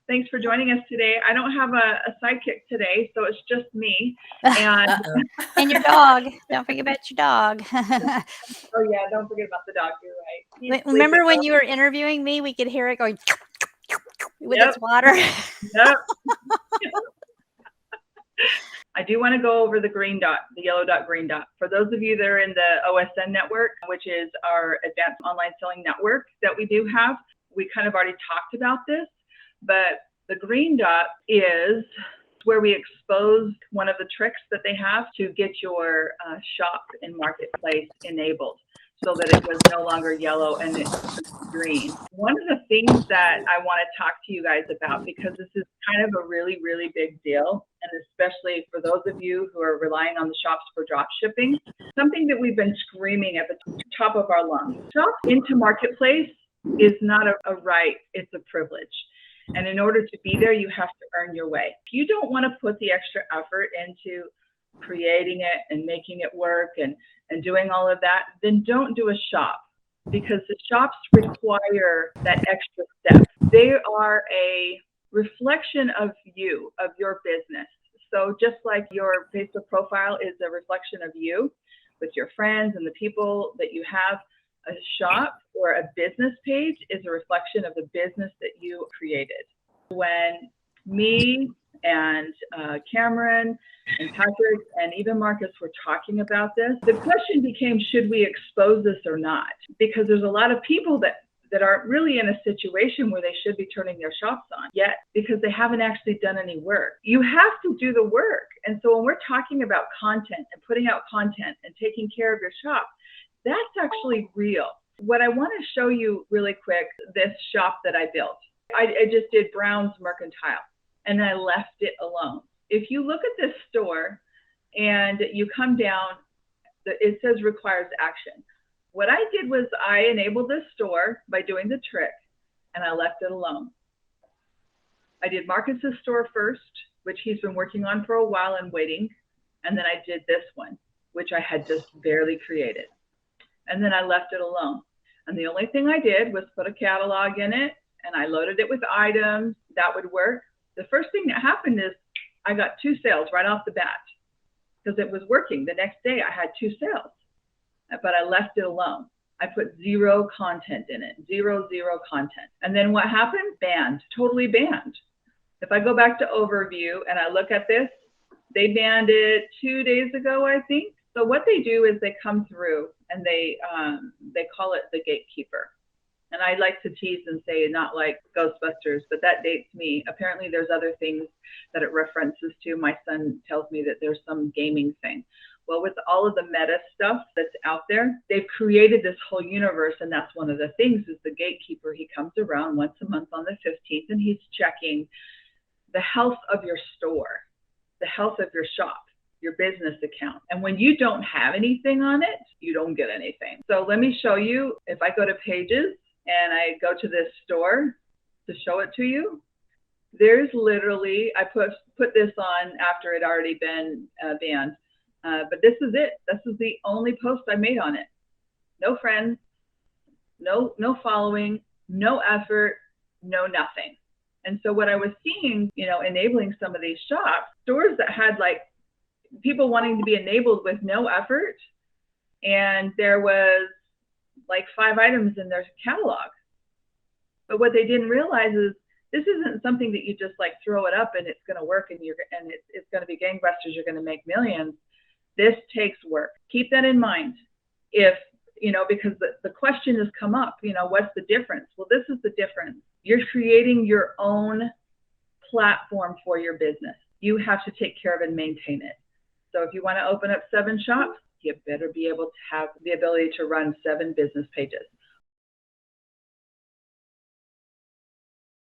Thanks for joining us today. I don't have a sidekick today, so it's just me. And And your dog. Don't forget about your dog. oh yeah, don't forget about the dog. You're right. He's Remember sleeping. when you were interviewing me, we could hear it going with Yep. its water. Yep. I do want to go over the green dot, the yellow dot, green dot. For those of you that are in the OSN network, which is our advanced online selling network that we do have, we kind of already talked about this, but the green dot is where we exposed one of the tricks that they have to get your shop and marketplace enabled so that it was no longer yellow and it's green. One of the things that I want to talk to you guys about, because this is kind of a really, really big deal, and especially for those of you who are relying on the shops for drop shipping, something that we've been screaming at the top of our lungs. Shop into marketplace is not a right, it's a privilege. And in order to be there, you have to earn your way. If you don't want to put the extra effort into creating it and making it work and doing all of that, then don't do a shop, because the shops require that extra step. They are a reflection of you, of your business. So just like your Facebook profile is a reflection of you with your friends and the people that you have, a shop or a business page is a reflection of the business that you created. When me and Cameron and Patrick and even Marcus were talking about this, the question became, should we expose this or not? Because there's a lot of people that aren't really in a situation where they should be turning their shops on yet, because they haven't actually done any work. You have to do the work. And so when we're talking about content and putting out content and taking care of your shop, that's actually real. What I want to show you really quick, this shop that I built. I just did Brown's Mercantile, and I left it alone. If you look at this store and you come down, it says requires action. What I did was I enabled this store by doing the trick, and I left it alone. I did Marcus's store first, which he's been working on for a while and waiting. And then I did this one, which I had just barely created. And then I left it alone. And the only thing I did was put a catalog in it, and I loaded it with items. That would work. The first thing that happened is I got 2 sales right off the bat, because it was working. The next day I had 2 sales, but I left it alone. I put 0 content in it, zero content. And then what happened? Banned, totally banned. If I go back to overview and I look at this, they banned it 2 days ago, I think. So what they do is they come through and they call it the gatekeeper. And I like to tease and say, not like Ghostbusters, but that dates me. Apparently there's other things that it references to. My son tells me that there's some gaming thing. Well, with all of the meta stuff that's out there, they've created this whole universe. And that's one of the things is the gatekeeper. He comes around once a month on the 15th, and he's checking the health of your store, the health of your shop, your business account. And when you don't have anything on it, you don't get anything. So let me show you. If I go to pages and I go to this store to show it to you, there's literally, I put this on after it already been banned. But this is it. This is the only post I made on it. No friends, no following, no effort, no nothing. And so what I was seeing, enabling some of these shops, stores that had like people wanting to be enabled with no effort, and there was like 5 items in their catalog. But what they didn't realize is this isn't something that you just like throw it up and it's going to work and it's going to be gangbusters. You're going to make millions. This takes work. Keep that in mind. If, because the question has come up, what's the difference? Well, this is the difference. You're creating your own platform for your business. You have to take care of and maintain it. So if you want to open up 7 shops, you better be able to have the ability to run 7 business pages.